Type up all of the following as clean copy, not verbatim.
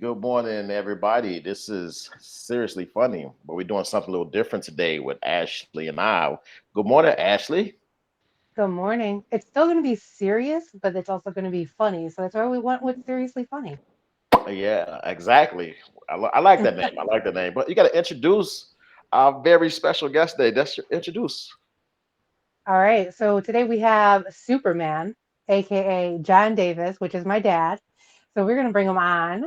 Good morning, everybody. This is seriously funny, but we're doing something a little different today with Ashley and I. Good morning, Ashley. Good morning. It's still going to be serious, but it's also going to be funny. So that's why we went with seriously funny. Yeah, exactly. I like that name. I like that name. But you got to introduce our very special guest today. That's your introduce. All right. So today we have Superman, aka John Davis, which is my dad. So we're going to bring him on.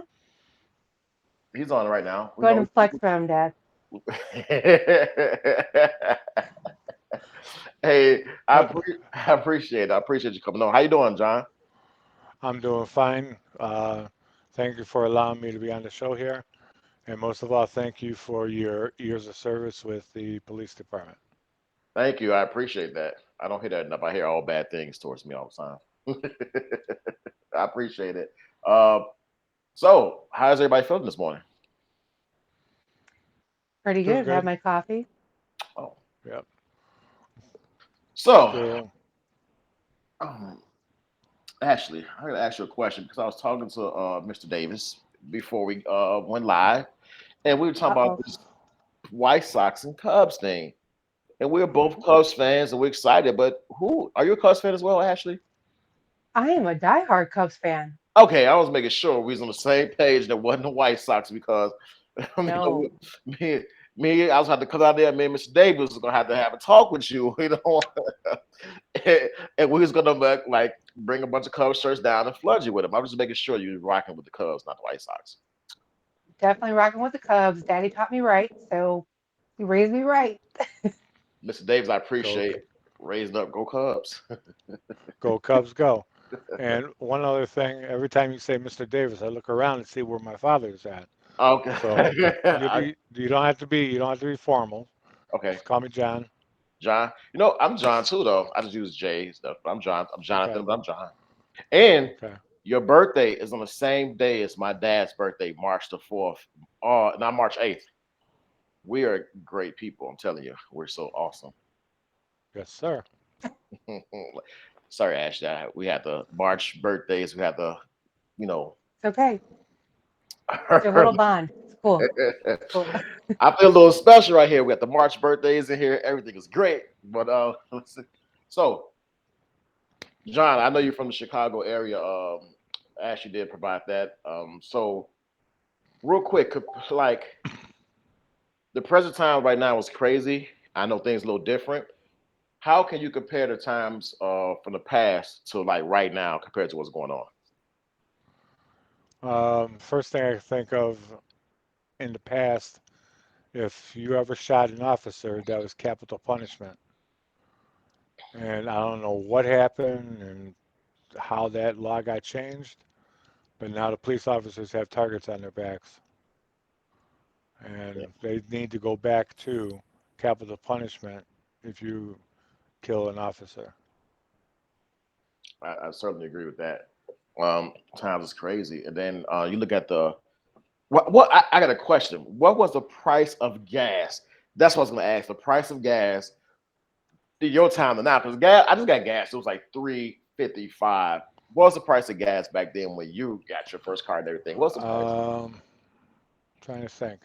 He's on right now. We're Go ahead going. and flex for him, Dad. Hey, Uh, I appreciate it. I appreciate you coming on. How you doing, John? I'm doing fine. Thank you for allowing me to be on the show here. And most of all, thank you for your years of service with the police department. Thank you. I appreciate that. I don't hear that enough. I hear all bad things towards me all the time. I appreciate it. Uh, so, how's everybody feeling this morning? Pretty Doing good. Have good. my coffee. Oh, Yep. so Still. um, Ashley, I gotta ask you a question because I was talking to Mr. Davis before we went live, and we were talking about Uh-oh. this White Sox and Cubs thing, and we're both Cubs fans and we're excited. But who are you a Cubs fan as well, Ashley? I am a diehard Cubs fan. Okay, I was making sure we was on the same page that wasn't the White Sox because you know, No, me, I was had to come out there. Me and Mr. Davis was gonna have to have a talk with you, and we was gonna like bring a bunch of Cubs shirts down and flood you with them. I was just making sure you were rocking with the Cubs, not the White Sox. definitely rocking with the Cubs. Daddy taught me right. So he raised me right. Mr. Davis, I Go, appreciate raising up. Go Cubs. go Cubs, go. And one other thing, every time you say Mr. Davis, I look around and see where my father is at. Okay, So you don't have to be formal. okay, Just call me John. John. I'm John too, though. I just use J and stuff, but I'm John. I'm Okay. Jonathan, but I'm John. And Okay. your birthday is on the same day as my dad's birthday, March the 4th. Not March 8th. We are great people. I'm telling you, we're so awesome. Yes, sir. Sorry, Ashley. We had the March birthdays. We had the, you know, It's okay. It's your little bond. It's cool. It's cool. I feel a little special right here. We got the March birthdays in here. Everything is great. But let's see. So, John, I know you're from the Chicago area. Ashley did provide that. So real quick, like the present time right now is crazy. I know things a little different. How can you compare the times from the past to like right now compared to what's going on? First thing I think of in the past, if you ever shot an officer, that was capital punishment. And I don't know what happened and how that law got changed, but now the police officers have targets on their backs, Yeah, and they need to go back to capital punishment if you kill an officer. I certainly agree with that. Times is crazy, and then you look at the what I got a question. What was the price of gas? That's what I was going to ask. The price of gas your time to now because gas. I just got gas. It was like 3.55. What was the price of gas back then when you got your first car and everything? What's the price? Um, Trying to think.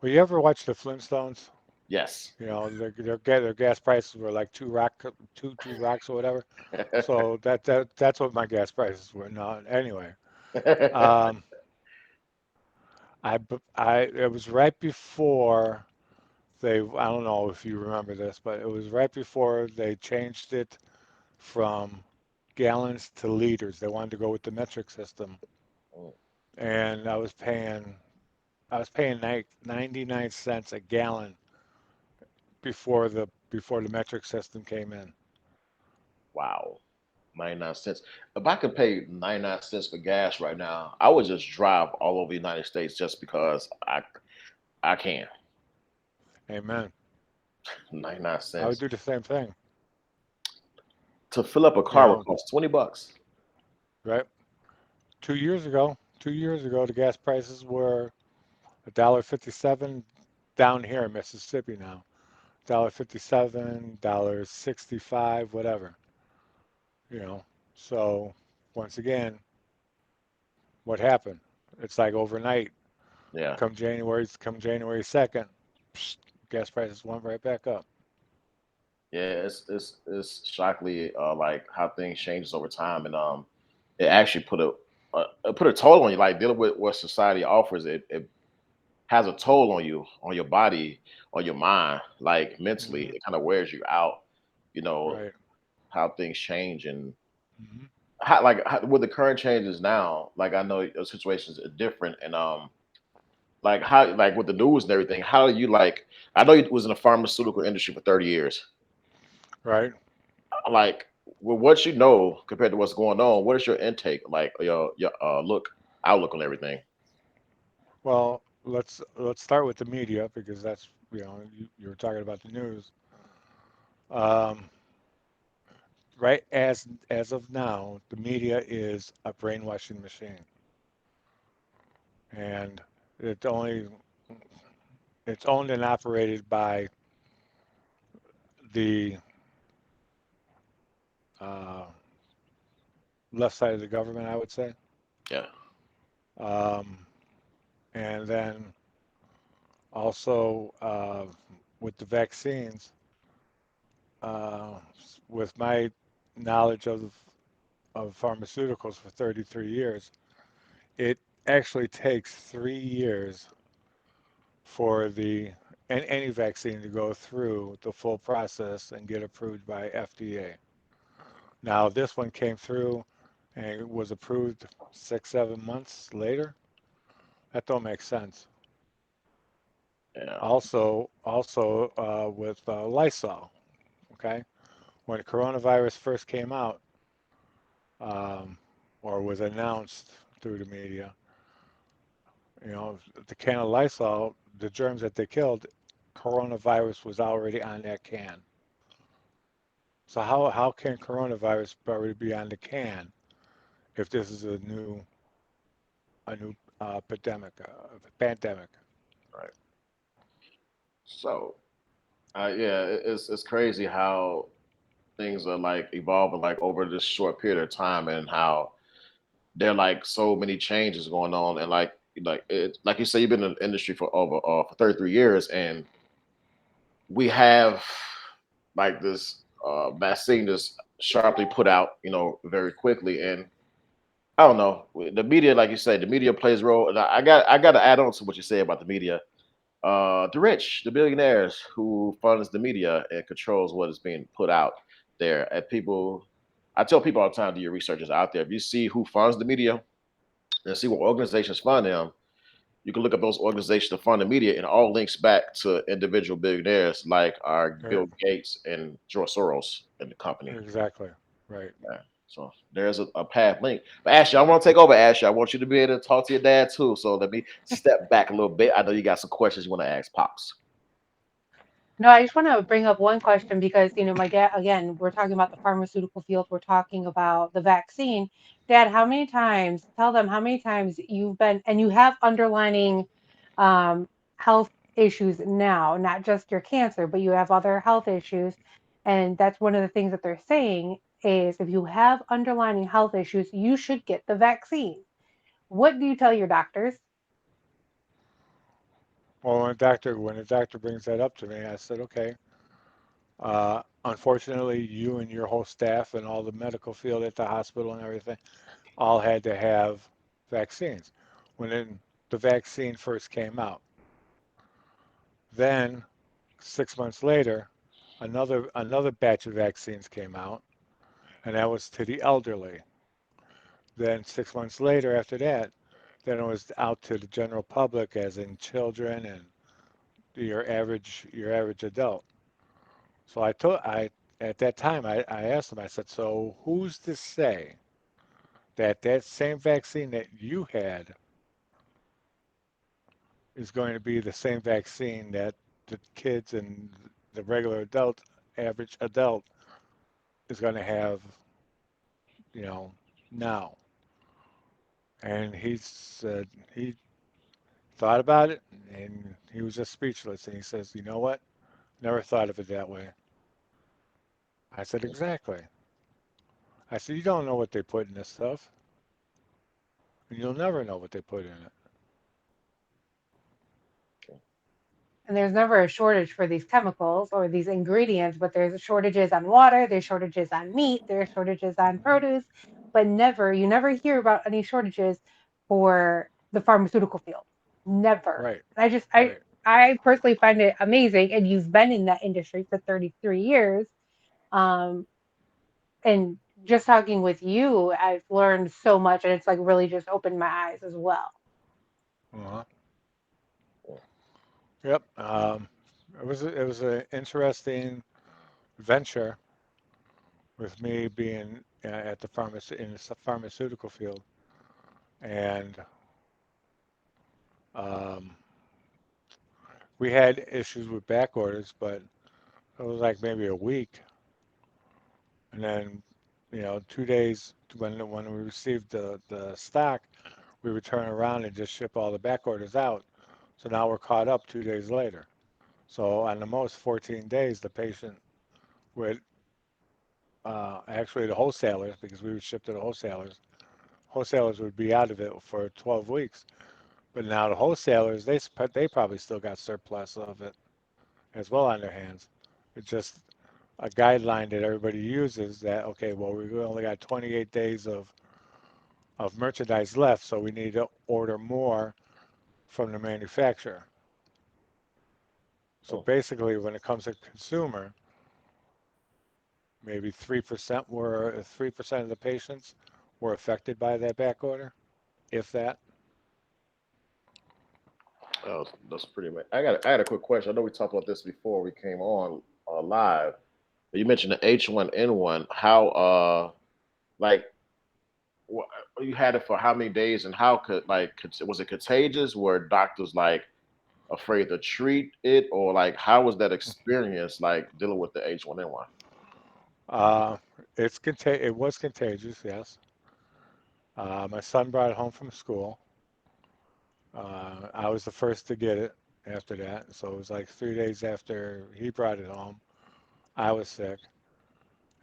Well, you ever watch the Flintstones? Yes. You know, their gas prices were like two rocks or whatever. So that's what my gas prices were. Now, anyway, um, it was right before I don't know if you remember this, but it was right before they changed it from gallons to liters. They wanted to go with the metric system, and I was paying like 99 cents a gallon before the metric system came in. Wow. 99 cents. If I could pay 99 cents for gas right now, I would just drive all over the United States just because I can. Amen. 99 I would cents. do the same thing. To fill up a You car would know, cost $20. right? 2 years ago, the gas prices were $1.57 down here in Mississippi now. $1.57, $1.65, whatever. You know. So once again, what happened? It's like overnight. Yeah. Come January 2nd, gas prices went right back up. Yeah, it's shockingly like how things changes over time, and it actually put a toll on you. Like dealing with what society offers, it has a toll on you, on your body, on your mind, like mentally. Hmm. It kind of wears you out. You know Right. how things change and Hmm. with the current changes now. Like I know your situations are different, and like how like with the news and everything. How do you like? I know you was in the pharmaceutical industry for 30 years. Right. Like with what you know compared to what's going on, what is your intake like? Your outlook on everything. Well, let's start with the media because that's you were talking about the news. Um, right as of now, the media is a brainwashing machine, and it only it's owned and operated by the uh, left side of the government, I would say. Yeah, Um, and then also with the vaccines, uh, with my knowledge of pharmaceuticals for 33 years, it actually takes 3 years for any vaccine to go through the full process and get approved by FDA. Now, this one came through and it was approved 6, 7 months later. That don't make sense. yeah, Also with Lysol, okay? When coronavirus first came out, um, or was announced through the media, the can of Lysol, the germs that they killed, coronavirus was already on that can. So how can coronavirus already be on the can if this is a new pandemic? right. So, yeah, it's crazy how things are like evolving like over this short period of time, and how there are like so many changes going on, and like you say, you've been in the industry for over for 33 years, and we have like this vaccine that's sharply put out, very quickly, and I don't know. The media, like you said, the media plays a role. And I got to add on to what you say about the media. The rich, the billionaires who funds the media and controls what is being put out there. And people, I tell people all the time, do your researchers out there. If you see who funds the media and see what organizations fund them, you can look up those organizations that fund the media, and all links back to individual billionaires like our Er, Bill Gates and George Soros and the company. Exactly. Right. Yeah. So there's a path link. But Ashley, I want to take over, Ashley. I want you to be able to talk to your dad too. So let me step back a little bit. I know you got some questions you want to ask Pops. No, I just want to bring up one question because, my dad, again, we're talking about the pharmaceutical field, we're talking about the vaccine. Dad, tell them how many times you've been, and you have underlining um, health issues now, not just your cancer, but you have other health issues. And that's one of the things that they're saying is if you have underlying health issues, you should get the vaccine. What do you tell your doctors? Well, when a doctor brings that up to me, I said, okay. Unfortunately, you and your whole staff and all the medical field at the hospital and everything all had to have vaccines. The vaccine first came out, then 6 months later, another batch of vaccines came out, and that was to the elderly. Then 6 months later, after that, then it was out to the general public, as in children and your average adult. So I at that time I asked them. I said, so who's to say that same vaccine that you had is going to be the same vaccine that the kids and the regular adult, average adult, is going to have, you know, now? And he said he thought about it and he was just speechless. And he says, you know what? Never thought of it that way. I said, exactly. I said, you don't know what they put in this stuff. and you'll never know what they put in it. And there's never a shortage for these chemicals or these ingredients, but there's shortages on water, there's shortages on meat, there's shortages on produce, but you never hear about any shortages for the pharmaceutical field. Never. Right, And right. I personally find it amazing, and you've been in that industry for 33 years. Um, and just talking with you, I've learned so much, and it's like really just opened my eyes as well. Uh-huh. Yep. It was an interesting venture with me being at the in the pharmaceutical field, and um, we had issues with back orders, but it was like maybe a week, and then 2 days when we received the stock, we would turn around and just ship all the back orders out. So now we're caught up 2 days later. So on the most 14 days, the patient would actually the wholesalers, because we would ship to the wholesalers would be out of it for 12 weeks. But now the wholesalers, they probably still got surplus of it as well on their hands. It's just a guideline that everybody uses that, okay, well, we only got 28 days of merchandise left, so we need to order more from the manufacturer. So Oh, basically, when it comes to consumer, maybe 3% of the patients were affected by that back order, if that. that's pretty much. I had a quick question. I know we talked about this before we came on live. You mentioned the H1N1. How like wh- you had it for how many days, and how was it contagious? Were doctors like afraid to treat it, or like how was that experience like dealing with the H1N1? Uh, it was contagious, yes. My son brought it home from school. I was the first to get it after that, so it was like 3 days after he brought it home, I was sick,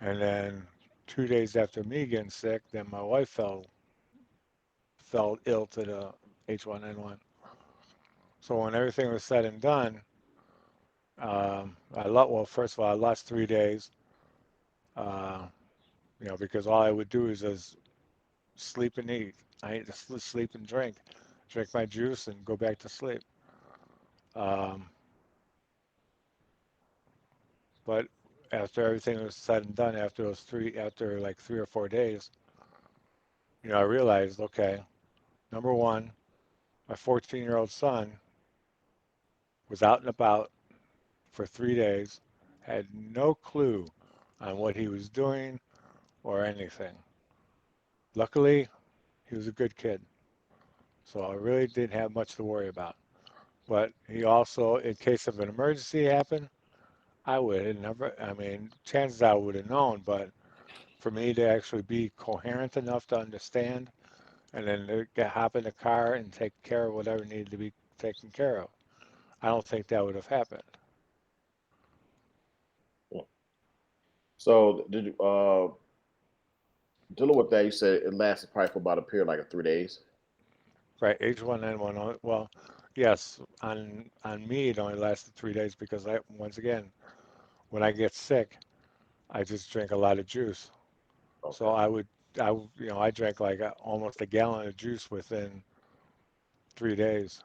and then 2 days after me getting sick, then my wife fell ill to the H1N1. So when everything was said and done, well, first of all, I lost 3 days, uh, because all I would do is just sleep and eat. I ate to sleep and drink my juice and go back to sleep. Um, but after everything was said and done, after like 3 or 4 days, I realized, okay, number one, my 14-year-old son was out and about for 3 days, had no clue on what he was doing or anything. Luckily, he was a good kid, so I really didn't have much to worry about. But he also, in case of an emergency happened, I would have never, I mean, chances I would have known, but for me to actually be coherent enough to understand and then to hop in the car and take care of whatever needed to be taken care of, I don't think that would have happened. So did you dealing with that? You said it lasted probably for about a period like of 3 days. Right, H1N1, well, yes, on me it only lasted 3 days because once again, when I get sick, I just drink a lot of juice. So Okay. I drank like almost a gallon of juice within 3 days.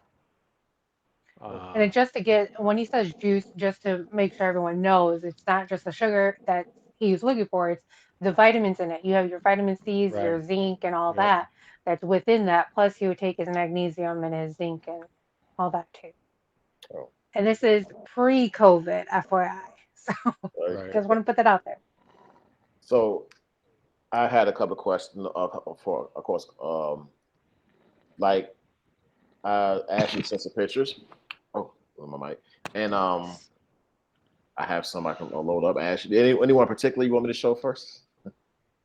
And Uh, it just to get when he says juice, just to make sure everyone knows, it's not just the sugar that he's looking for, it's the vitamins in it. You have your vitamin C's, right, your zinc, and all yep, that that's within that. Plus, he would take his magnesium and his zinc and all that too. Oh, And this is pre-COVID, FYI. So right. right. just want to put that out there. So I had a couple of questions for, of course, like I asked you to send some pictures. Oh, my mic. And I have some I can load up. Ask you anyone particular you want me to show first?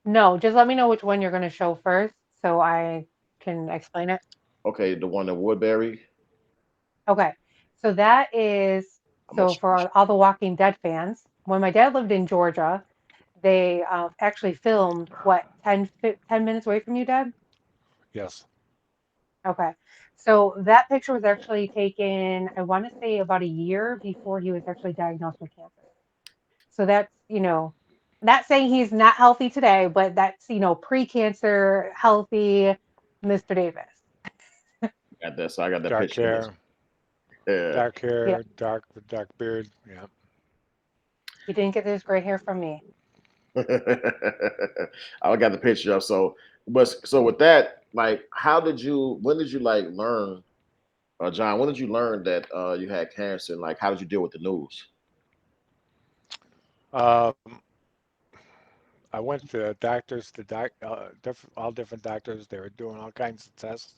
No, just let me know which one you're going to show first so I can explain it. Okay, the one in Woodbury. Okay. So that is I'm gonna so for all the Walking Dead fans, when my dad lived in Georgia, they actually filmed what 10 minutes away from you, Dad? Yes, Okay. So that picture was actually taken, I want to say about a year before he was actually diagnosed with cancer. So that's, not saying he's not healthy today, but that's, pre-cancer healthy Mr. Davis. Got that. So I got that Dark picture in this. hair, Yeah. dark Yep. hair, dark beard. Yeah. He didn't get his gray hair from me. I got the picture up. So with that, like, when did you like learn, John? When did you learn that you had cancer, and like, how did you deal with the news? Um, I went to doctors, all different doctors. They were doing all kinds of tests.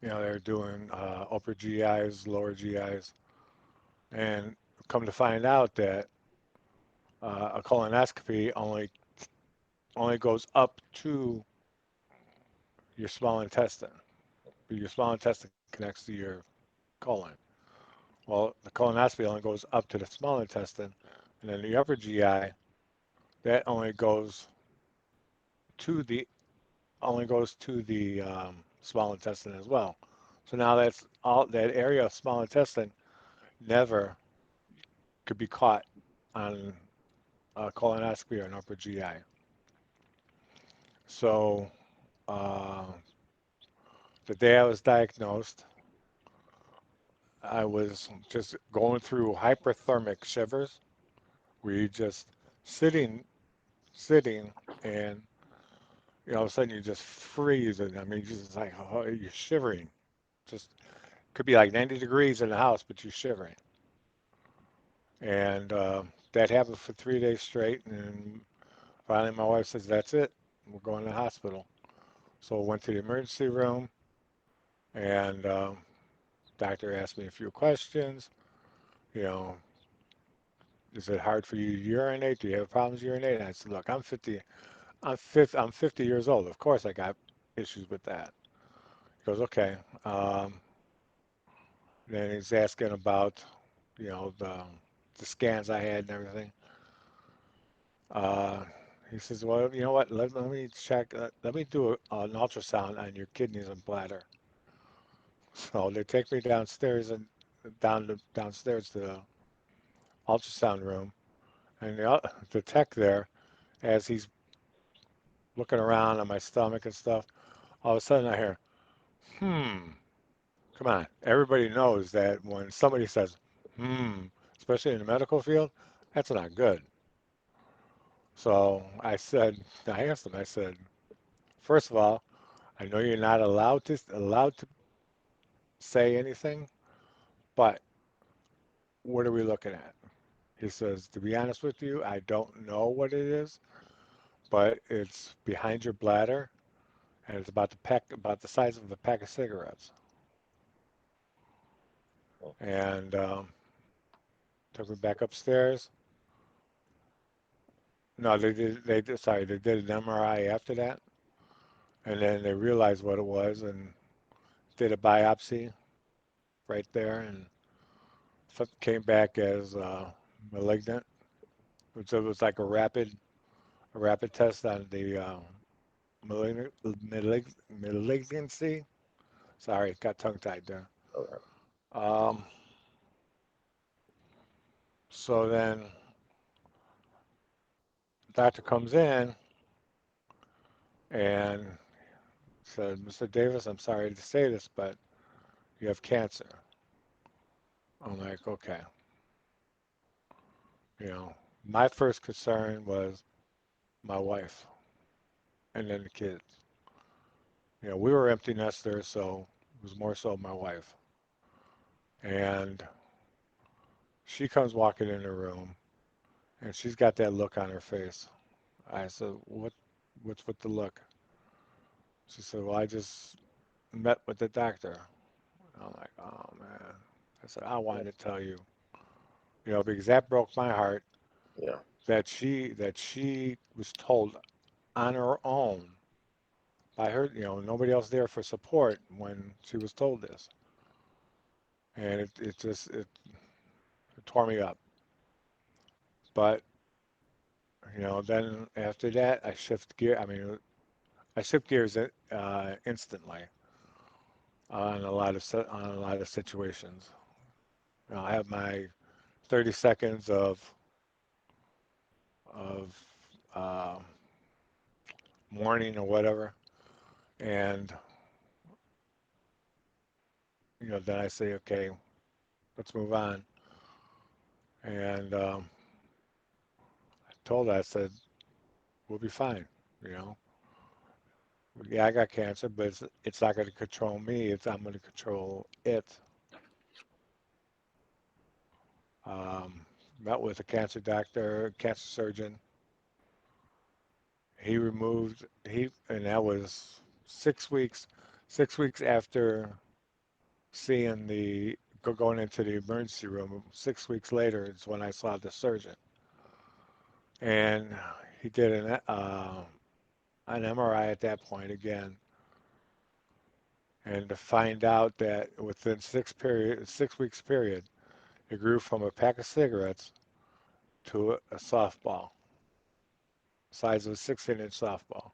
They were doing upper GIs, lower GIs, and come to find out that a colonoscopy only goes up to your small intestine. Your small intestine connects to your colon. Well, the colonoscopy only goes up to the small intestine, and then the upper GI that to the only goes to the small intestine as well. So now that's all that area of small intestine never could be caught on a colonoscopy or an upper GI. So uh, the day I was diagnosed, I was just going through hyperthermic shivers where you just sitting, sitting, and all of a sudden you just freeze, and I mean, just like you're shivering. Just could be like 90 degrees in the house, but you're shivering. And that happened for 3 days straight. And finally, my wife says, "That's it. We're going to the hospital." So I went to the emergency room, and doctor asked me a few questions. You know, is it hard for you to urinate? Do you have problems urinating? And I said, "Look, I'm 50 years old. Of course, I got issues with that." He goes, "Okay." Um, then he's asking about, the scans I had and everything. Uh, he says, "Well, you know what? Let me check. Let me do an ultrasound on your kidneys and bladder." So they take me downstairs and downstairs to the ultrasound room, and the tech there, as he's looking around on my stomach and stuff, all of a sudden I hear, "Hmm." Come on. Everybody knows that when somebody says, "Hmm," especially in the medical field, that's not good. So I asked him. I said, "First of all, I know you're not allowed to say anything, but what are we looking at?" He says, "To be honest with you, I don't know what it is, but it's behind your bladder, and it's about the size of a pack of cigarettes." And took me back upstairs. No, they did an MRI after that, and then they realized what it was and did a biopsy right there, and came back as malignant, which it was like a rapid test on the malignancy. Sorry, got tongue tied there. Okay. Um, so then the doctor comes in and said, "Mr. Davis, I'm sorry to say this, but you have cancer." I'm like, okay. You know, my first concern was my wife and then the kids. We were empty nesters, so it was more so my wife. And she comes walking in the room, and she's got that look on her face. I said, what's with the look?" She said, "Well, I just met with the doctor." I'm like, "Oh man." I said, "I wanted to tell you, because that broke my heart Yeah. that she was told on her own by her, nobody else there for support when she was told this. And it tore me up. But, then after that, I shift gear. I mean, I shift gears instantly on a lot of situations. You know, I have my 30 seconds of uh, mourning or whatever, and you know, then I say, okay, let's move on. And I told her, I said, we'll be fine. You know, yeah, I got cancer, but it's not going to control me. I'm going to control it. Um, Met with a cancer doctor, cancer surgeon. And that was 6 weeks, 6 weeks after seeing going into the emergency room. 6 weeks later is when I saw the surgeon. And he did an MRI at that point again. And to find out that within 6 weeks period, it grew from a pack of cigarettes to a softball, size of a 16-inch softball.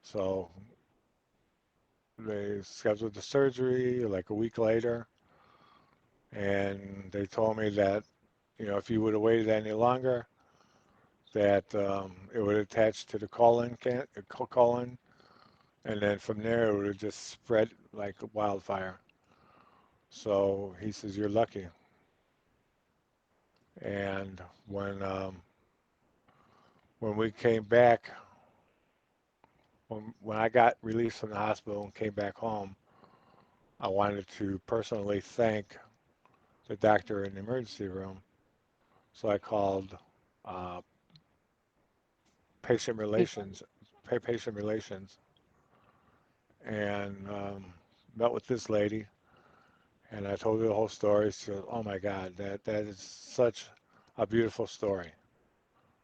So they scheduled the surgery like a week later, and they told me that, you know, if you would have waited any longer, that it would attach to the colon, and then from there it would have just spread like a wildfire. So he says, "You're lucky." And when we came back, when I got released from the hospital and came back home, I wanted to personally thank the doctor in the emergency room. So I called uh, patient People. relations, patient relations, and met with this lady. And I told her the whole story. She goes, "Oh my God, that is such a beautiful story.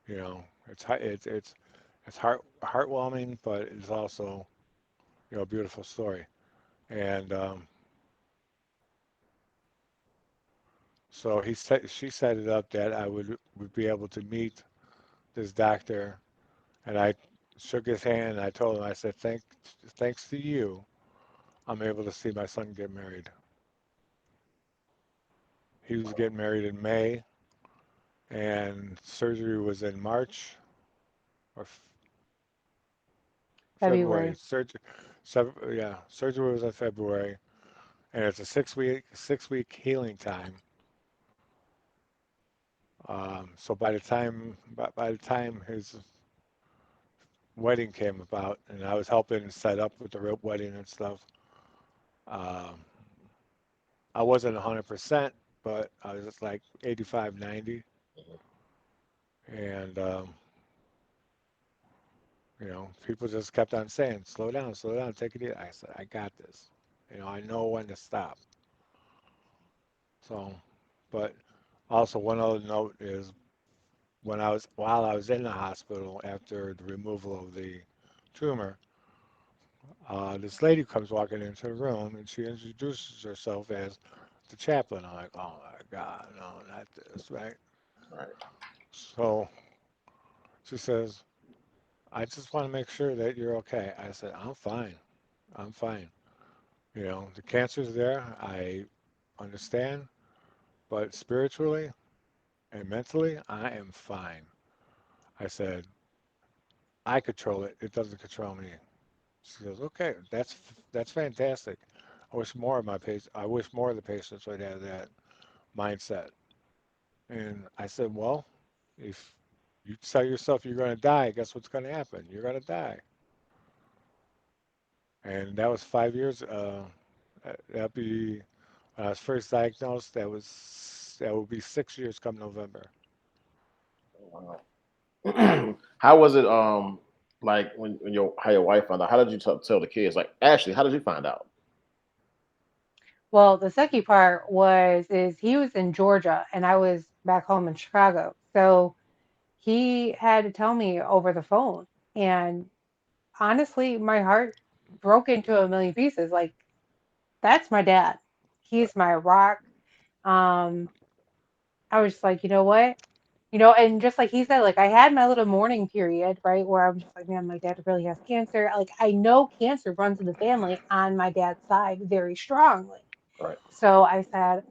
You know, it's heartwarming, but it's also, you know, a beautiful story." And so she set it up that I would be able to meet this doctor, and I shook his hand. And I told him, I said, thanks to you, I'm able to see my son get married. He was getting married in May, and surgery was in March or February. February. Surgery was in February, and it's a 6 week healing time. So by the time his wedding came about, and I was helping set up with the wedding and stuff, um, I wasn't 100%, but I was just like 85, 90. And, you know, people just kept on saying, slow down, take it easy. I said, I got this. You know, I know when to stop. So, but also one other note is while I was in the hospital after the removal of the tumor, this lady comes walking into the room and she introduces herself as the chaplain. I'm like, oh my God, no, not this, right? Right. So she says, I just want to make sure that you're okay. I said, I'm fine. I'm fine. You know, the cancer's there. I understand, but spiritually and mentally, I am fine. I said, I control it. It doesn't control me. She goes, okay, that's fantastic. I wish more of the patients would have that mindset. And I said, well, if you tell yourself you're going to die, guess what's going to happen? You're going to die. And that was 5 years. That'd be when I was first diagnosed. That would be 6 years come November. Wow. How was it? Like when your wife found out. How did you tell the kids? Like, Ashley, how did you find out? Well, the sucky part is he was in Georgia and I was back home in Chicago. So he had to tell me over the phone. And honestly, my heart broke into a million pieces. Like, that's my dad. He's my rock. Um, I was just like, you know what? And just like he said, like I had my little mourning period, right, where I'm just like, man, my dad really has cancer. Like I know cancer runs in the family on my dad's side very strongly. Right. So I said,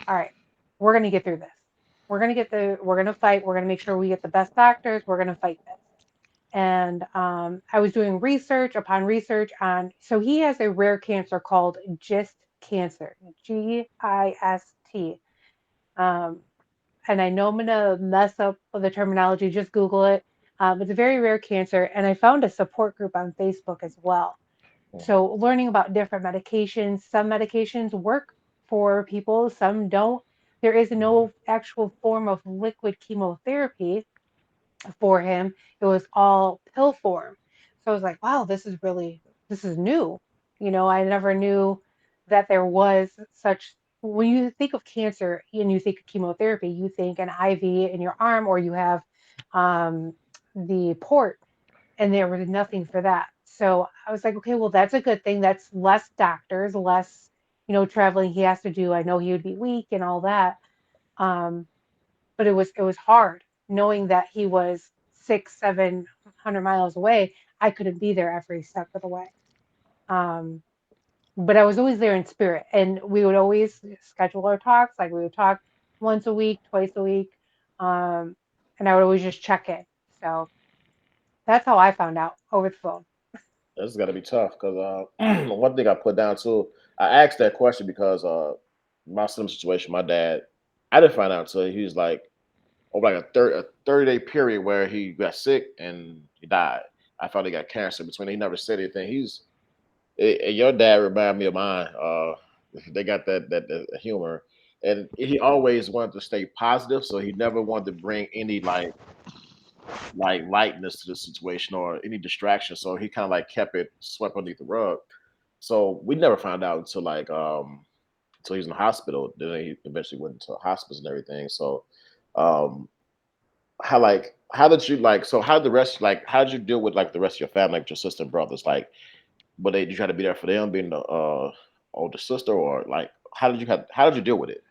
all right, we're gonna get through this. We're gonna fight. We're gonna make sure we get the best doctors. We're gonna fight this. And I was doing research upon research on. So he has a rare cancer called GIST cancer, GIST. Um, and I know I'm gonna mess up the terminology. Just Google it. It's a very rare cancer, and I found a support group on Facebook as well. So learning about different medications. Some medications work for people, some don't. There is no actual form of liquid chemotherapy for him. It was all pill form. So I was like, wow, this is new. I never knew that there was such. When you think of cancer and you think of chemotherapy, you think an IV in your arm, or you have um, the port, and there was nothing for that. So I was like, okay, well, that's a good thing. That's less doctors, less, traveling he has to do. I know he would be weak and all that. Um, but it was hard knowing that he was 700 miles away. I couldn't be there every step of the way. Um, but I was always there in spirit, and we would always schedule our talks. Like we would talk once a week, twice a week, um, and I would always just check in. So that's how I found out over the phone. This is gonna be tough because one thing I put down too, I asked that question because my similar situation, my dad, I didn't find out until he was like over like a 30-day period where he got sick and he died. I thought he got cancer between. He never said anything. Your dad reminded me of mine. They got that humor, and he always wanted to stay positive, so he never wanted to bring any like lightness to the situation or any distraction. So he kind of like kept it swept underneath the rug. So we never found out until until he was in the hospital. Then he eventually went into hospice and everything. So um how did you like so how did the rest like how did you deal with like the rest of your family, like your sister and brothers? Like but they you try to be there for them being the older sister or like how did you deal with it?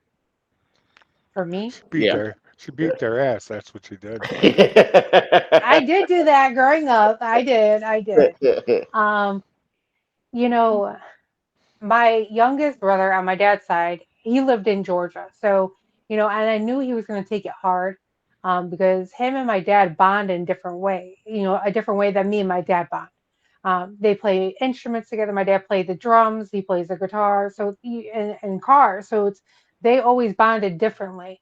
For me, Yeah. She beat their ass. That's what she did. I did do that growing up. I did. Um, you know, my youngest brother on my dad's side, he lived in Georgia. So, and I knew he was going to take it hard, because him and my dad bond in different way, a different way than me and my dad bond. They play instruments together. My dad played the drums, he plays the guitar, so and car. So they always bonded differently.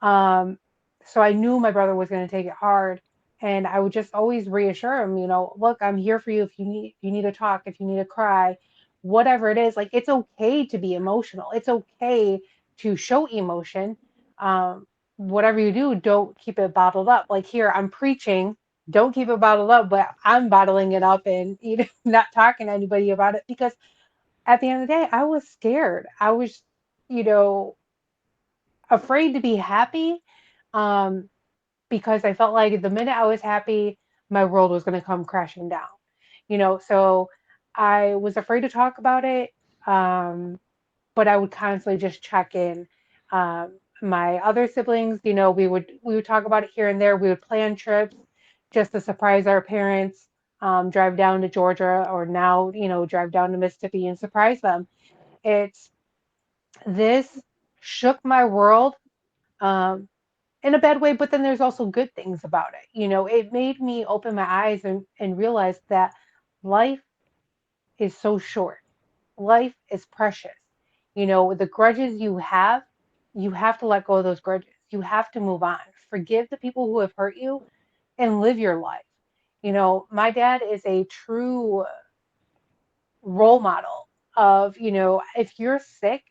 Um, so I knew my brother was going to take it hard, and I would just always reassure him, look, I'm here for you if you need to talk, if you need to cry, whatever it is. Like it's okay to be emotional. It's okay to show emotion. Um, Whatever you do, don't keep it bottled up. Like here, I'm preaching, don't keep it bottled up, but I'm bottling it up and not talking to anybody about it because at the end of the day, I was scared. I was, you know, afraid to be happy, um, because I felt like the minute I was happy, my world was going to come crashing down. So I was afraid to talk about it, but I would constantly just check in. My other siblings, we would talk about it here and there. We would plan trips just to surprise our parents, drive down to Georgia or now, drive down to Mississippi and surprise them. It's this shook my world, um, in a bad way, but then there's also good things about it. It made me open my eyes and realize that life is so short. Life is precious. The grudges you have to let go of those grudges. You have to move on. Forgive the people who have hurt you and live your life. My dad is a true role model of, if you're sick,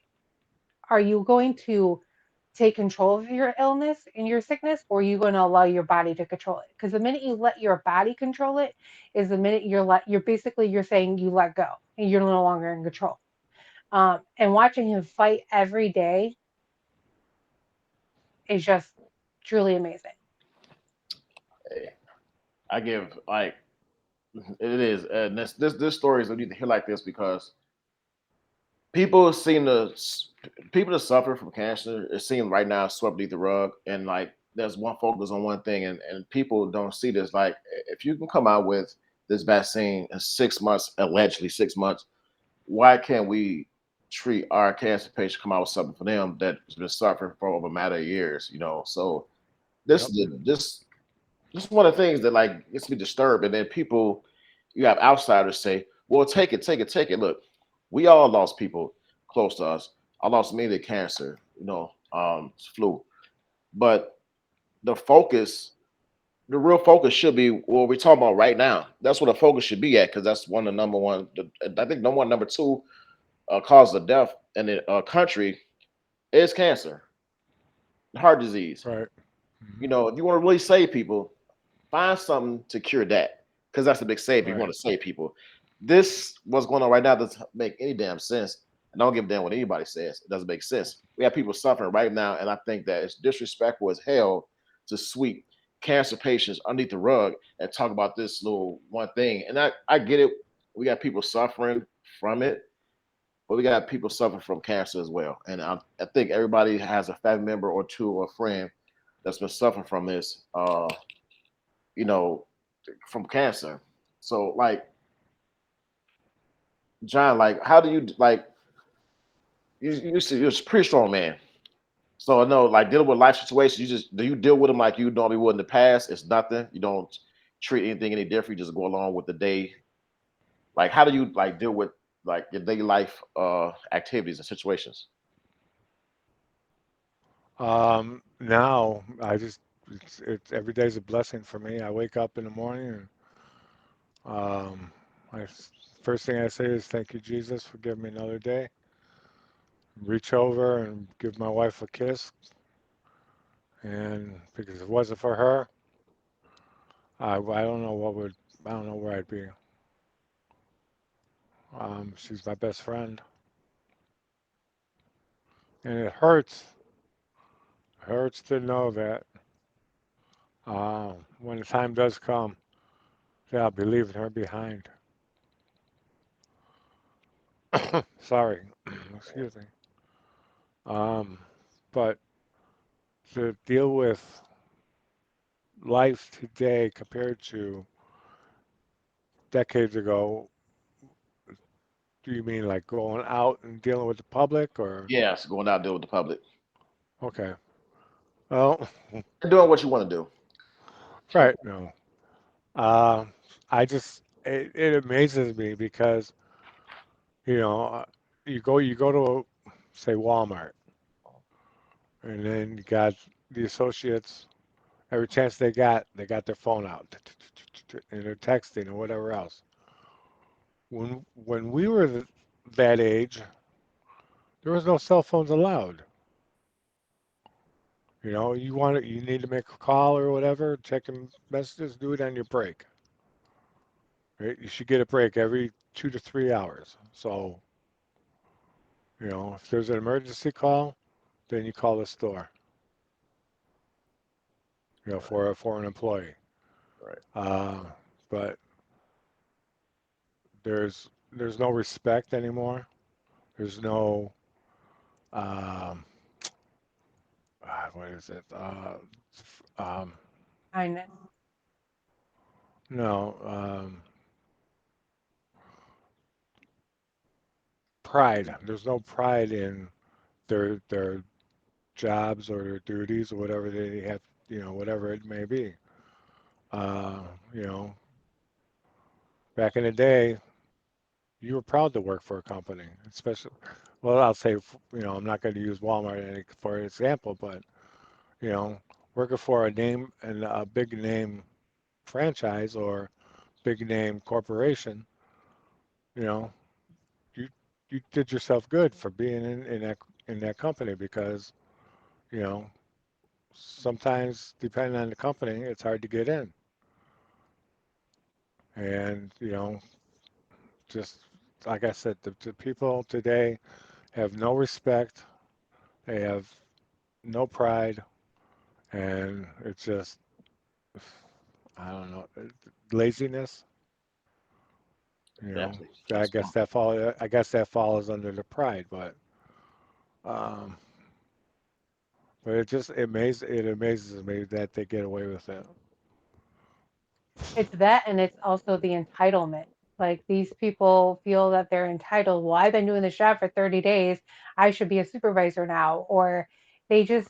are you going to take control of your illness and your sickness, or are you going to allow your body to control it? Because the minute you let your body control it is the minute you're saying you let go and you're no longer in control. And watching him fight every day is just truly amazing. I give like it is, and this stories I need to hear like this because people seem to people that suffer from cancer. It seems right now swept beneath the rug, and like there's one focus on one thing, and people don't see this. Like, if you can come out with this vaccine in 6 months, allegedly 6 months, why can't we treat our cancer patients, come out with something for them that's been suffering for over a matter of years? So this Yep. is this is one of the things that like gets me disturbed. And then people, you have outsiders say, "Well, take it, take it, take it." Look, we all lost people close to us. I lost many to cancer, flu, but the focus, the real focus should be what we're talking about right now. That's what the focus should be at, because that's one of the number one. I think number one, number two cause of death in the country is cancer, heart disease. Right. Hmm. If you want to really save people, find something to cure that, because that's the big save. You Right. want to save people. This what's going on right now doesn't make any damn sense. I don't give a damn what anybody says. It doesn't make sense. We have people suffering right now, and I think that it's disrespectful as hell to sweep cancer patients underneath the rug and talk about this little one thing. And I get it. We got people suffering from it, but we got people suffering from cancer as well. And I think everybody has a family member or two or a friend that's been suffering from this. You know, from cancer. So like John, like how do you like you see you're a pretty strong man. So I know like dealing with life situations, do you deal with them like you normally would in the past? It's nothing. You don't treat anything any different. You just go along with the day. Like how do you like deal with like your daily life activities and situations? Now I just it's every day's a blessing for me. I wake up in the morning and I first thing I say is thank you Jesus for giving me another day. Reach over and give my wife a kiss, and because if it wasn't for her, I don't know I don't know where I'd be. She's my best friend, and it hurts to know that when the time does come, that I'll be leaving her behind. Sorry, excuse me. Um, but to deal with life today compared to decades ago, do you mean like going out and dealing with the public or? Yes, going out there with the public. Okay. Well, Doing what you want to do. right, no. Uh, it amazes me because, you know, you go to, say, Walmart, and then you got the associates, every chance they got their phone out, and they're texting or whatever else. When we were that age, there was no cell phones allowed. You know, you need to make a call or whatever, checking messages, do it on your break. Right? You should get a break every 2 to 3 hours. So, you know, if there's an emergency call, then you call the store, you know, for an employee. Right. Uh, but there's no respect anymore. There's no um, what is it? Um, Kindness. no pride. There's no pride in their jobs or their duties or whatever they have, you know, whatever it may be. You know, back in the day, you were proud to work for a company, especially, well, I'll say, you know, I'm not going to use Walmart for an example, but, you know, working for a name and a big name franchise or big name corporation, you know, you you did yourself good for being in that company because, you know, sometimes depending on the company, it's hard to get in. And, you know, just like I said, the people today have no respect. They have no pride, and it's just I don't know laziness. You know, Definitely. I That's guess fine. I guess that falls under the pride, but um, But it amazes me that they get away with it. It's that, and it's also the entitlement. Like these people feel that they're entitled. Well, I've been doing this job for 30 days. I should be a supervisor now. Or they just,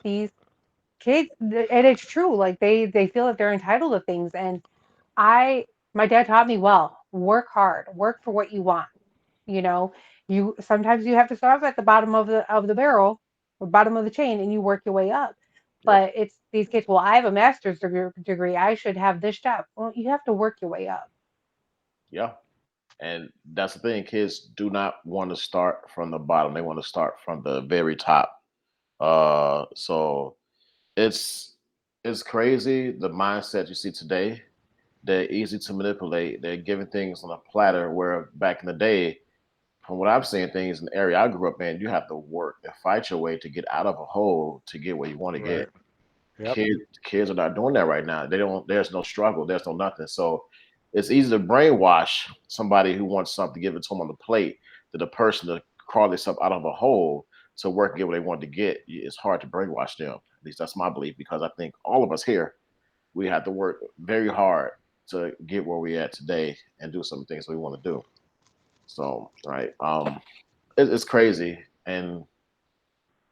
these kids, and it's true. Like they feel that they're entitled to things. And my dad taught me well, work hard, work for what you want. You know, you sometimes you have to start off at the bottom of the barrel or bottom of the chain and you work your way up. Yep. But it's these kids, well, I have a master's degree. I should have this job. Well, you have to work your way up. Yeah. And that's the thing. Kids do not want to start from the bottom. They want to start from the very top. So it's it's crazy the mindset you see today. They're easy to manipulate. They're giving things on a platter. Where back in the day, from what I've seen, things in the area I grew up in, you have to work and fight your way to get out of a hole to get where you want to Right. get. Yep. Kids are not doing that right now. They don't. There's no struggle. There's no nothing. So it's easy to brainwash somebody who wants something, give it to them on the plate, to the person to crawl themselves out of a hole to work and get what they want to get. It's hard to brainwash them. At least that's my belief, because I think all of us here, we have to work very hard to get where we're at today and do some things we want to do. So right, it's crazy. And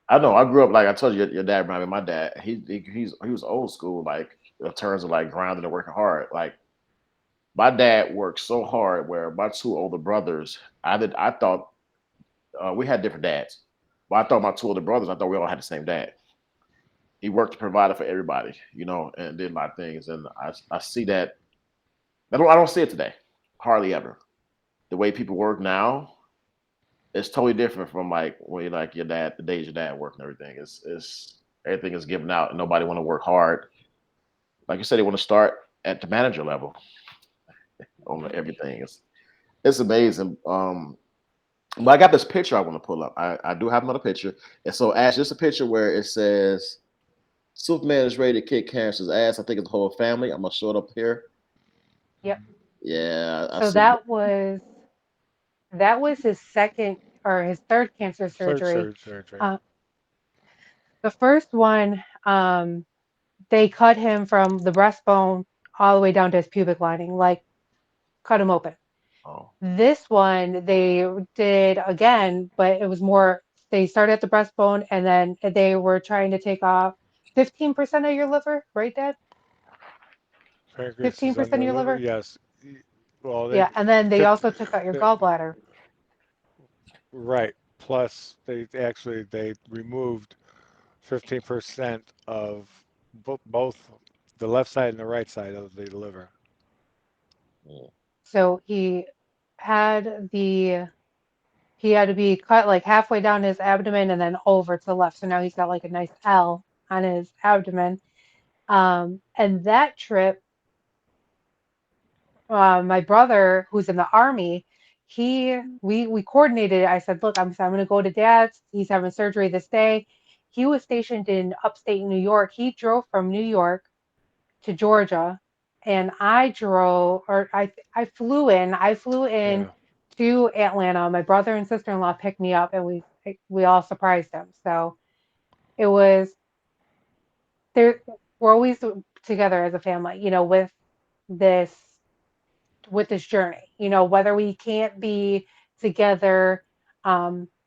I know I grew up, like I told you, your dad reminded me of my dad. He was old school, like in terms of like grounded and working hard. Like my dad worked so hard where my two older brothers, I thought we had different dads. But I thought my two older brothers, I thought we all had the same dad. He worked to provide for everybody, and did my things. And I see that. I don't see it today, hardly ever. The way people work now, it's totally different from like when you like your dad, the days your dad worked and everything. It's everything is given out and nobody want to work hard. Like you said, they want to start at the manager level on everything. It's amazing. But I got this picture I want to pull up. I do have another picture. And so Ash, just a picture where it says Superman is ready to kick cancer's ass. I think it's the whole family. I'm gonna show it up here. Yep. Yeah, I So see. that was his second or his third cancer Third surgery. surgery. Uh, the first one, they cut him from the breastbone all the way down to his pubic lining, like cut him open. Oh, This one they did again, but it was more, they started at the breastbone and then they were trying to take off 15% of your liver, right, Dad? Pancreas is on 15% the of your liver. liver? Yes. Well, Yeah, and then they fif- also took out your the- gallbladder. right. Plus, they removed 15% of both the left side and the right side of the liver. yeah. So had the he had to be cut like halfway down his abdomen and then over to the left. So now he's got like a nice L on his abdomen. And that trip, my brother, who's in the army, we coordinated. I said, look, I'm going to go to Dad's. He's having surgery this day. He was stationed in upstate New York. He drove from New York to Georgia, and I flew in. I flew in Yeah. to Atlanta. My brother and sister-in-law picked me up, and we all surprised him. So it was there. We're always together as a family, this this journey. Whether we can't be together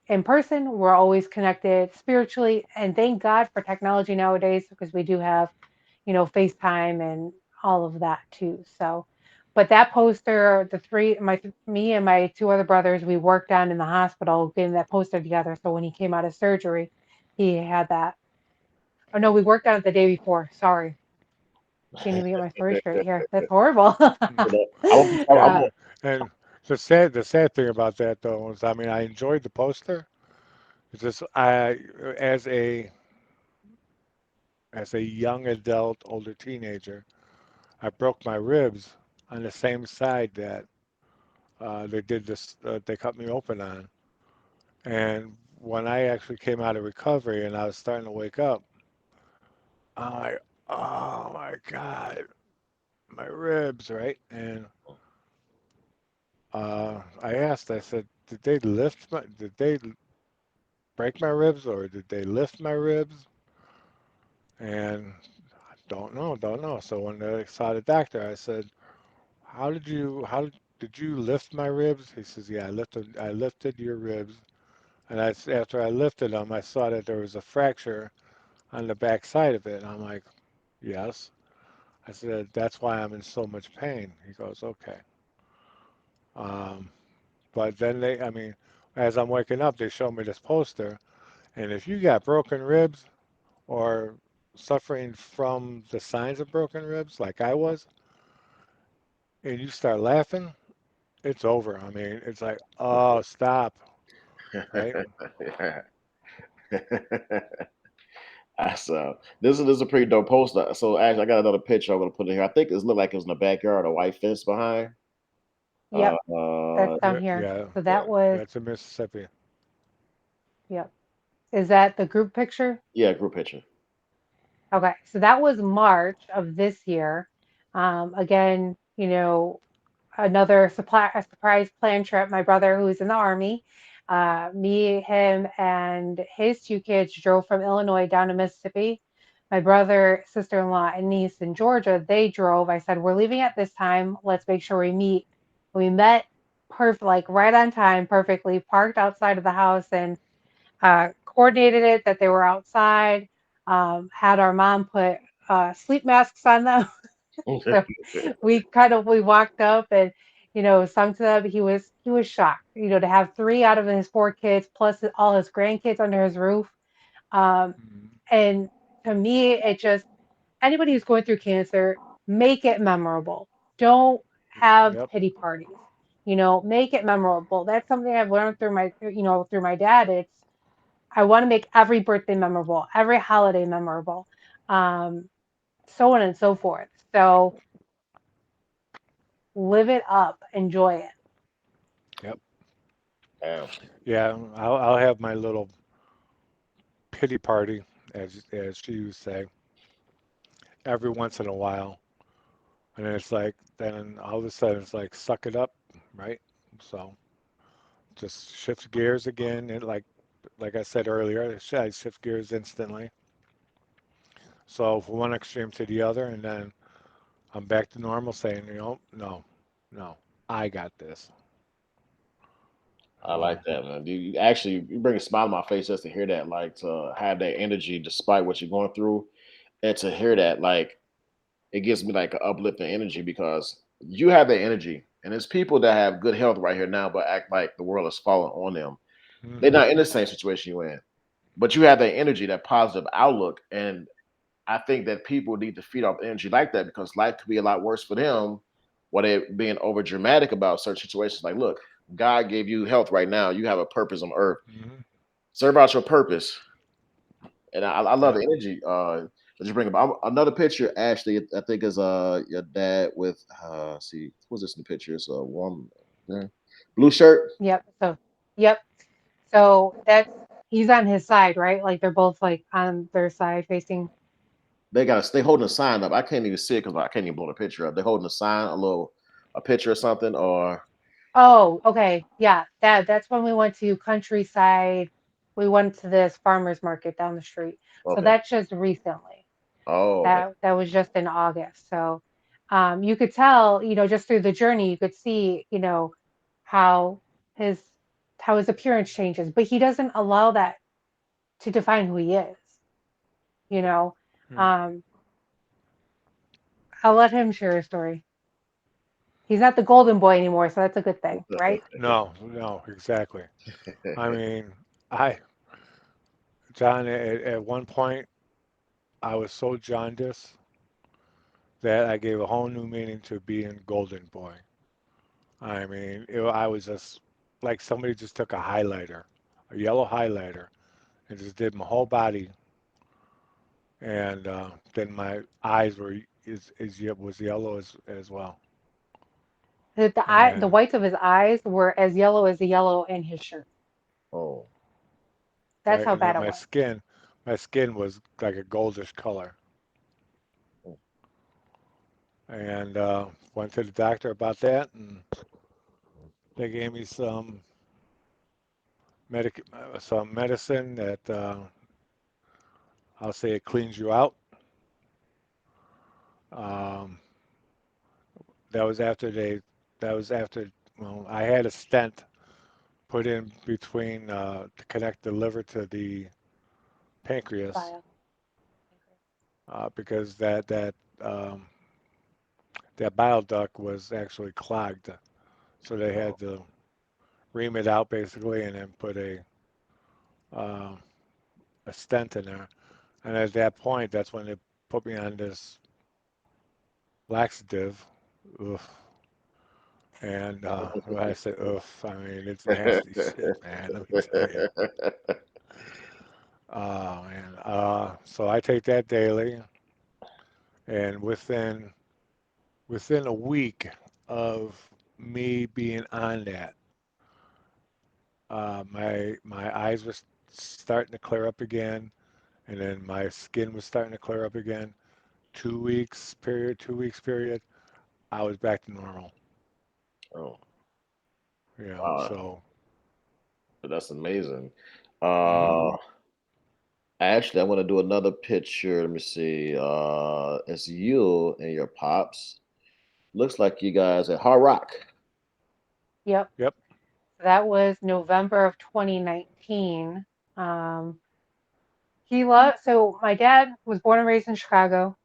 in person, we're always connected spiritually. And thank God for technology nowadays, because we do have, FaceTime and all of that too. So, but that poster, me and my two other brothers, we worked on in the hospital getting that poster together. So when he came out of surgery, he had that. Oh no, we worked on it the day before. Sorry. Can't even get my story straight here. That's horrible. I will, uh, Yeah. And the sad thing about that though is, I mean, I enjoyed the poster. It's just as a as a young adult, older teenager, I broke my ribs on the same side that they did this. They cut me open on. And when I actually came out of recovery and I was starting to wake up, I'm like, oh my God, my ribs, right? And I asked, I said, did they break my ribs or did they lift my ribs? And don't know. So when I saw the doctor, I said, how did you lift my ribs? He says, yeah, I lifted your ribs. And after I lifted them, I saw that there was a fracture on the back side of it. And I'm like, yes. I said, that's why I'm in so much pain. He goes, okay. Um, but then I mean, as I'm waking up, they show me this poster. And if you got broken ribs or suffering from the signs of broken ribs, like I was, and you start laughing, it's over. I mean, it's like, oh, stop, right? That's this is a pretty dope poster. So actually, I got another picture I'm gonna put in here. I think it looked like it was in the backyard, a white fence behind. Yep, that's down Yeah, here. yeah, So that was, that's in Mississippi. yep. Is that the group picture? yeah, group picture. Okay, so that was March of this year. Again, another a surprise planned trip. My brother, who was in the army, me, him, and his two kids drove from Illinois down to Mississippi. My brother, sister-in-law, and niece in Georgia, they drove. I said, "We're leaving at this time. Let's make sure we meet." We met perfect, like right on time, perfectly, parked outside of the house and coordinated it that they were outside. Had our mom put sleep masks on them. So we walked up and sung to them. He was shocked, to have three out of his four kids plus all his grandkids under his roof. Um, Mhm. and to me, it just anybody who's going through cancer, make it memorable. Don't have Yep. pity parties. Make it memorable. That's something I've learned through my dad. I want to make every birthday memorable, every holiday memorable, um, so on and so forth. So live it up, enjoy it. Yep. Damn. Yeah, I'll have my little pity party, as she would say, every once in a while, and it's like then all of a sudden it's like suck it up, right? So just shift gears again, and like I said earlier, I shift gears instantly. So from one extreme to the other, and then I'm back to normal, saying, no, no, I got this. I like that, man. You bring a smile to my face just to hear that, like to have that energy despite what you're going through, and to hear that, like it gives me like an uplifting energy because you have that energy, and there's people that have good health right here now, but act like the world is falling on them. They're Hmm. not in the same situation you're in, but you have that energy, that positive outlook, and I think that people need to feed off energy like that because life could be a lot worse for them while they're being over dramatic about certain situations. Like, look, God gave you health right now. You have a purpose on earth. Hmm. Serve out your purpose. And I love Yep. the energy that you bring about. Another picture, Ashley, I think is your dad with see, who's this in the picture? It's a woman there. Blue shirt. Yep. So, yep. So that's he's on his side, right? Like they're both like on their side facing. They holding a sign up. I can't even see it because I can't even blow the picture up. They're holding a sign, a picture or something, or Oh, okay. Yeah. That's when we went to Countryside. We went to this farmers market down the street. So okay. that's just recently. Oh, okay. That was just in August. So you could tell, just through the journey, you could see, how his how his appearance changes, but he doesn't allow that to define who he is. You know, Mm. um, I'll let him share his story. He's not the golden boy anymore, so that's a good thing, right? No, no, exactly. I mean, I, John, at one point, I was so jaundiced that I gave a whole new meaning to being golden boy. I mean, I was just like somebody just took a highlighter, a yellow highlighter, and just did my whole body, and then my eyes was yellow as well. The And whites of his eyes were as yellow as the yellow in his shirt. Oh, That's right, how and bad then it was. my skin was like a goldish color. oh, And went to the doctor about that, and they gave me some medicine that I'll say it cleans you out. Um, that was after well, I had a stent put in between to connect the liver to the pancreas Bile. because um, that bile duct was actually clogged. So they had to ream it out basically and then put um, a stent in there. And at that point, that's when they put me on this laxative. Oof. And when I say oof, I mean it's nasty shit, man. Let me tell you. Oh man. So I take that daily, and within a week of me being on that, my eyes were starting to clear up again, and then my skin was starting to clear up again. 2 weeks period, I was back to normal. Oh, You know, wow, so that's amazing. mhm. Actually, I want to do another picture. Let me see. It's you and your pops. Looks like you guys at Hard Rock. Yep. Yep, That was November of 2019. Um, so my dad was born and raised in Chicago,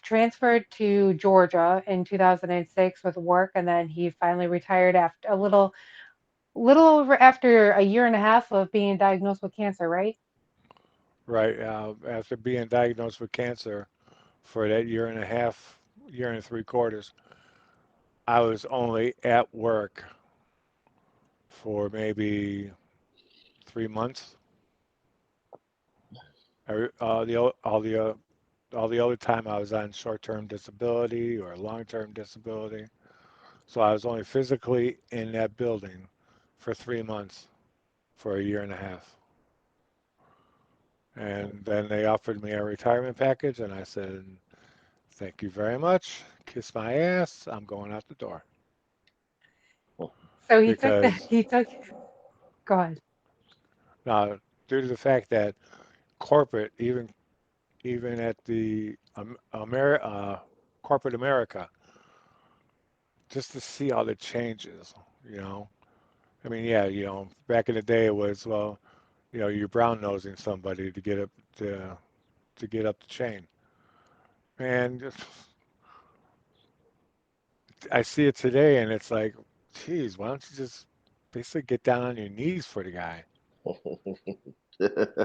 transferred to Georgia in 2006 with work, and then he finally retired after little over after a year and a half of being diagnosed with cancer, right? right. After being diagnosed with cancer for that year and a half, year and 3/4, I was only at work for maybe 3 months. All the other time I was on short-term disability or long-term disability. So I was only physically in that building for 3 months for a year and a half. And then they offered me a retirement package, and I said, "Thank you very much. Kiss my ass. I'm going out the door." So he took the Because he took go ahead. now, due to the fact that corporate, even at the corporate America, just to see all the changes, you know. I mean, yeah, back in the day it was, well, you're brown nosing somebody to get up the chain. And I see it today, and it's like, geez, why don't you just basically get down on your knees for the guy?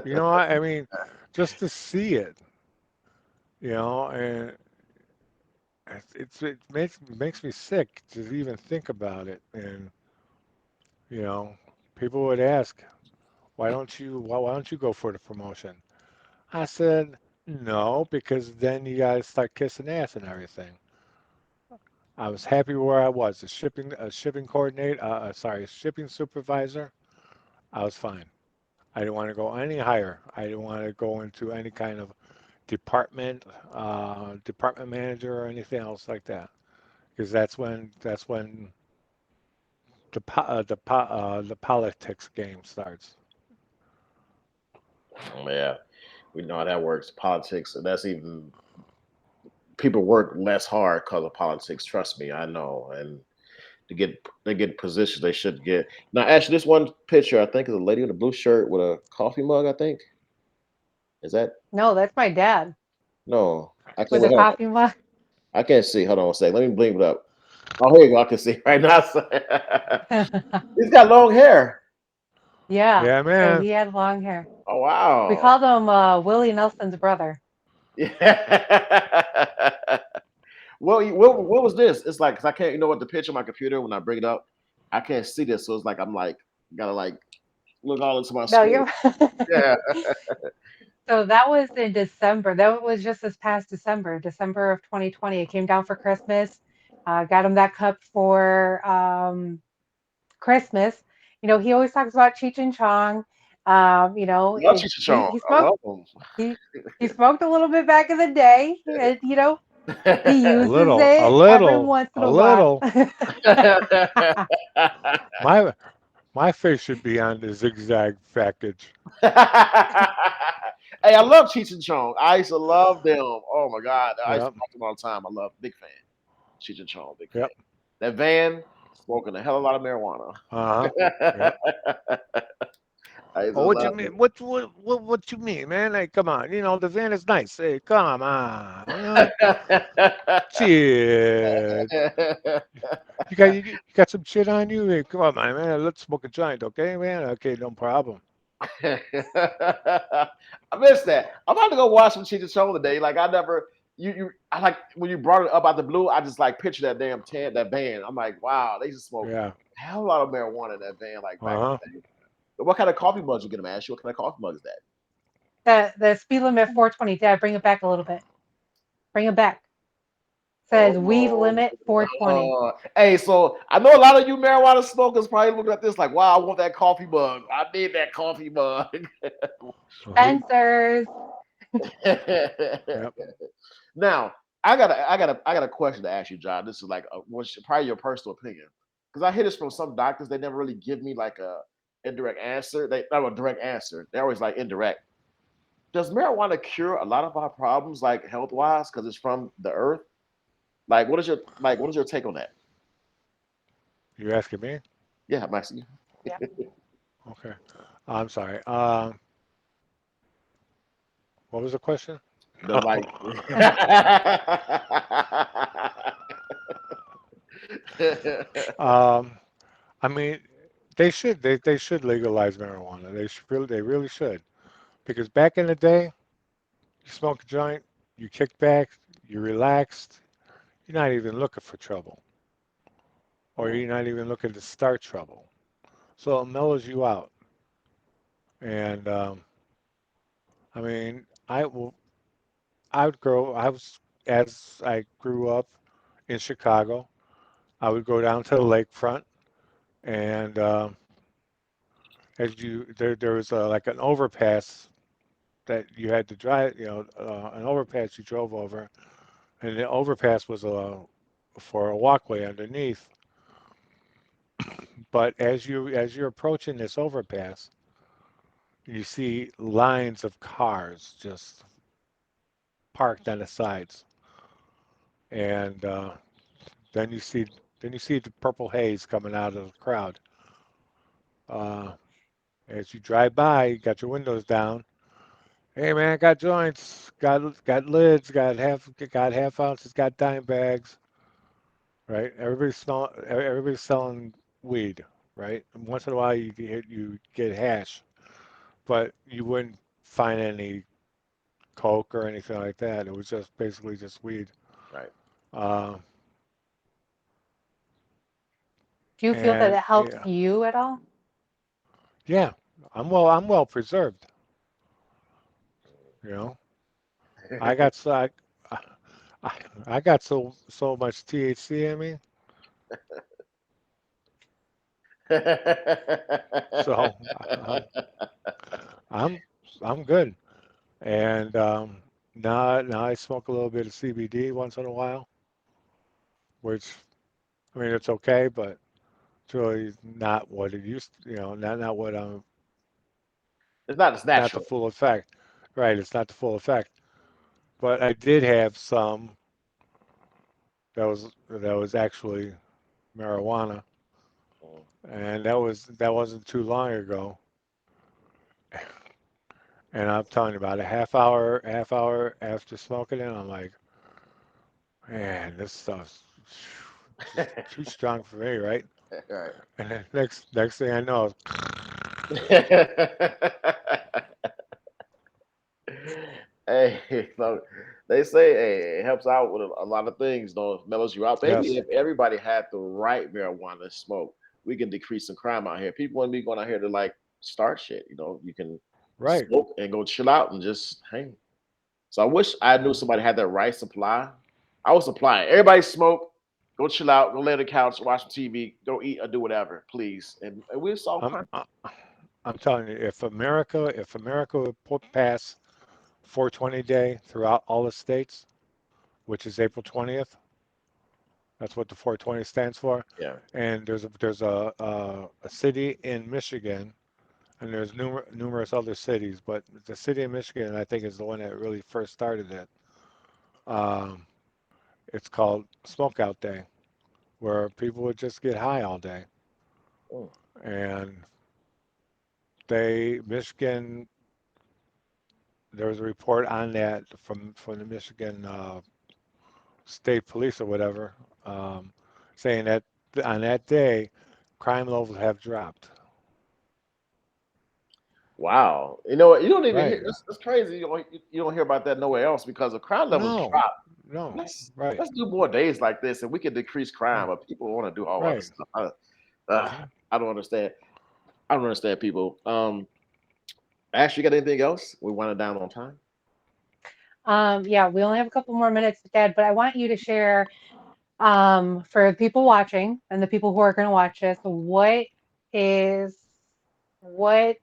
You know what? I mean, just to see it, and it makes me sick to even think about it. And you know, people would ask, why don't you go for the promotion? I said, no, because then you guys start kissing ass and everything. I was happy where I was, a shipping coordinator, sorry, shipping supervisor. I was fine. I didn't want to go any higher. I didn't want to go into any kind of department manager or anything else like that, because that's when the politics game starts. Yeah, we know how that works. Politics, and that's even people work less hard because of politics. Trust me, I know. And they get positions they should get. Now, actually, this one picture, I think, is a lady in a blue shirt with a coffee mug. I think is that No, that's my dad no. I can't with a wait. Hold on. coffee mug. I can't see. Hold on a second. Let me blink it up. Oh, here you go. I can see right now. He's got long hair. Yeah, Yeah, so man. he had long hair. Oh We wow. called him Willie Nelson's brother. Yeah. Well, what was this? It's like 'cause I can't, what the picture on my computer when I bring it up, I can't see this, so it's like I'm like gotta like look all into my No, screen. you're Yeah. so that was in December. That was just this past December, December of 2020. It came down for Christmas. Got him that cup for Christmas. He always talks about Cheech and Chong. Love Cheech and He Chong. he I smoked love them. he he smoked a little bit back in the day, and he uses A it every little, once in a a while. little. My my face should be on the zigzag package. Hey, I love Cheech and Chong. I used to love them. Oh my God, I used to Yep. watch them all the time. I love, big fan. Cheech and Chong, big fan. Yep. That van smoking a hell of a lot of marijuana. Uh-huh. Yep. I used Oh, to what you love mean? What you mean, man? Like, come on. The van is nice. Hey, come on. Shit. You got some shit on you? Hey, come on, man. Let's smoke a joint, okay, man? Okay, no problem. I missed that. I'm about to go watch some Cheech and Chong today. Like I never, I like when you brought it up out the blue. I just like picture that damn that van. I'm like, wow, they just smoke Yeah. a hell of a lot of marijuana in that van. Like back in Uh-huh. the day. But what kind of coffee mugs you get them? Ask you what kind of coffee mug is that? The speed limit 420. Dad, bring it back a little bit. Bring it back. Says weed Oh, limit 420. hey, so I know a lot of you marijuana smokers probably looking at this like, wow, I want that coffee mug. I need that coffee mug. Uh-huh. Spencer's. Yep. Now, I got a question to ask you, John. This is like what's probably your personal opinion, because I hear this from some doctors. They never really give me like a indirect answer. They not a direct answer. They're always like indirect. Does marijuana cure a lot of our problems, like health wise, because it's from the earth? Like, what is your take on that? You asking me? Yeah, Maxie. Yeah. Okay. I'm sorry. What was the question? Does like Um, I mean, they should legalize marijuana. They really should. Because back in the day, you smoke a joint, you kick back, you're relaxed, you're not even looking for trouble, or you're not even looking to start trouble. So it mellows you out. And I mean, I was as I grew up in Chicago, I would go down to the lakefront, and there was like an overpass that you had to drive, an overpass you drove over, and the overpass was for a walkway underneath. But as you're approaching this overpass, you see lines of cars just parked on the sides, and then you see then you see the purple haze coming out of the crowd. Uh, as you drive by, you got your windows down. Hey man, got joints, got lids, got half ounces, got dime bags, right? Everybody's selling weed, right? And once in a while you get hash, but you wouldn't find any coke or anything like that. It was just basically just weed. right. Uh, Do you feel that and it helps yeah, you at all? yeah, I'm well preserved. You know, I got so I, I got so much THC in me, so I'm I'm good. And now I smoke a little bit of CBD once in a while, which I mean it's okay, but it's really not what it used to, not what It's not as not the natural. full effect. Right, it's not the full effect. But I did have some that was actually marijuana, and that wasn't too long ago. And I'm telling you about a half hour after smoking it, I'm like, man, this stuff's just too strong for me, right? Right. And then next thing I know, Hey, so they say hey, it helps out with a lot of things, though. It mellows you out. Maybe yes, if everybody had the right marijuana to smoke, we can decrease some crime out here. People wouldn't be going out here to like start shit. You can right. smoke and go chill out and just hang. So I wish I knew somebody had that right supply. I would supply it. Everybody smoke, go chill out, go lay on the couch, watch some TV, go eat or do whatever, please. And we'll solve I'm crime. I- I'm telling you, if America would put pass 420 day throughout all the states, which is April 20th, that's what the 420 stands for. Yeah. And there's a city in Michigan, and there's numerous other cities, but the city of Michigan, I think, is the one that really first started it. Um, it's called Smokeout Day, where people would just get high all day. Mm. And Michigan, there was a report on that from the Michigan State Police or whatever, um, saying that on that day, crime levels have dropped. Wow. You know what? You don't even Right. hear that's crazy. You don't hear about that nowhere else because the crime levels No, drop. no. Let's Right, let's do more days like this and we can decrease crime, right, but people want to do all other right. stuff. Uh, Hmm. I don't understand. I don't understand people. Ash, you got anything else? We wound it down on time. Yeah, we only have a couple more minutes, Dad, but I want you to share, for people watching and the people who are going to watch this, is, what,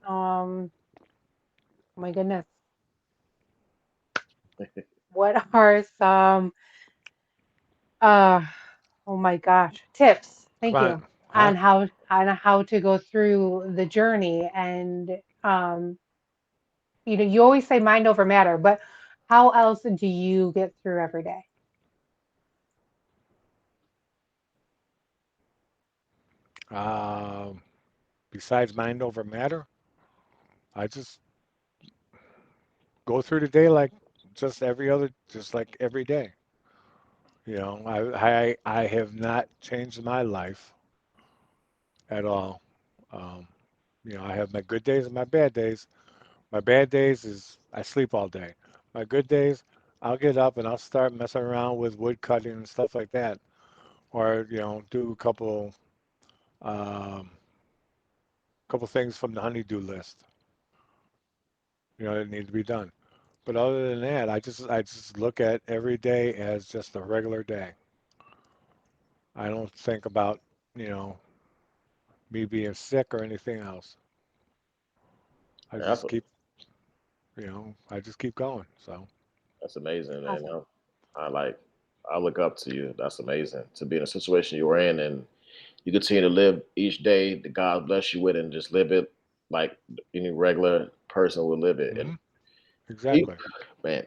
oh my goodness, what are some, uh, oh my gosh, tips, thank you, Crime, huh? on how to go through the journey and, um, you always say mind over matter, but how else do you get through every day? Um, Besides mind over matter, I just go through the day like just like every day. I have not changed my life at all. Um, I have my good days and my bad days. My bad days is I sleep all day. My good days, I'll get up and I'll start messing around with wood cutting and stuff like that, or do a um, couple things from the honeydew list, that need to be done. But other than that, I just look at every day as just a regular day. I don't think about, you know, me being sick or anything else. I That's just keep, I just keep going. So, that's amazing, man. Awesome. I like I look up to you. That's amazing to be in a situation you were in and you continue to live each day that God bless you with and just live it like any regular person would live it. And hmm people, exactly. man,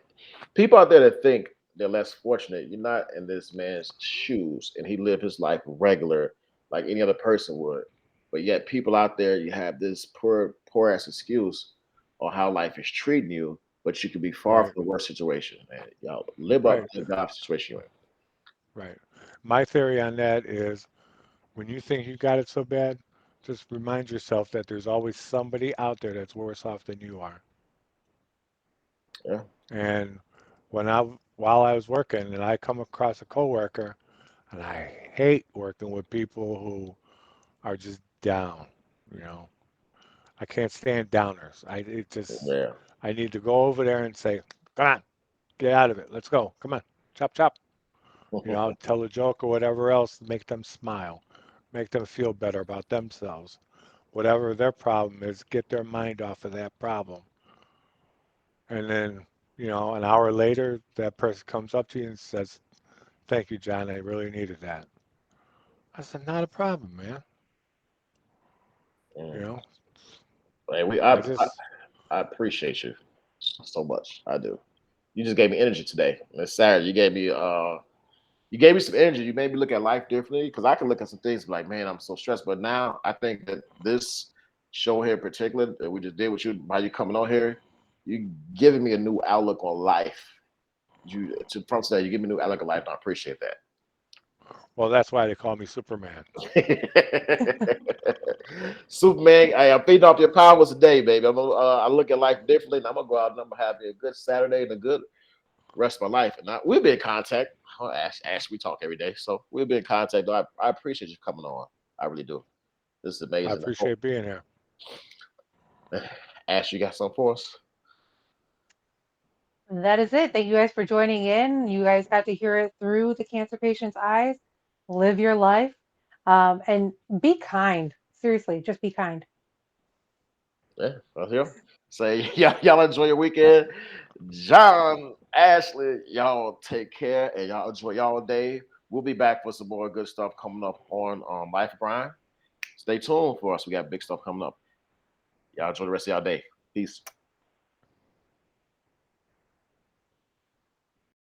people out there that think they're less fortunate, you're not in this man's shoes and he lived his life regular like any other person would. But yet people out there, you have this poor ass excuse on how life is treating you, but you could be far from Right, the worst situation, man. Y'all live up right, to the God situation you're in. right. My theory on that is when you think you got it so bad, just remind yourself that there's always somebody out there that's worse off than you are. Yeah. And while I was working and I come across a coworker, and I hate working with people who are just down, you know. I can't stand downers. Yeah. I need to go over there and say, "Come on, get out of it. Let's go. Come on, chop chop." I'll tell a joke or whatever else to make them smile, make them feel better about themselves. Whatever their problem is, get their mind off of that problem. And then, an hour later, that person comes up to you and says, "Thank you, John. I really needed that." I said, "Not a problem, man." You Mm. know, Man, I just, I appreciate you so much. I do. You just gave me energy today. It's Saturday. You gave me some energy. You made me look at life differently because I can look at some things like, man, I'm so stressed. But now I think that this show here in particular that we just did with you, by you coming on here, you giving me a new outlook on life. From today, you give me a new outlook on life. And I appreciate well, that's why they call me Superman. that. Superman, I'm feeding off your powers today, baby. I look at life differently, and I'm gonna go out and I'm gonna have a good Saturday and a good rest of my life. And we'll be in contact. Oh, Ash, we talk every day, so we'll be in contact. I appreciate you coming on. I really do. This is I amazing. I hope appreciate being here. Ash, you got something for us? That is it. Thank you guys for joining in. You guys got to hear it through the cancer patient's eyes. Live your life, and be kind. Seriously, just be kind. Yeah, right here. Say y'all enjoy your weekend. John, Ashley, y'all take care and y'all enjoy y'all day. We'll be back for some more good stuff coming up on Life Brian. Stay tuned for us. We got big stuff coming up. Y'all enjoy the rest of y'all day. Peace.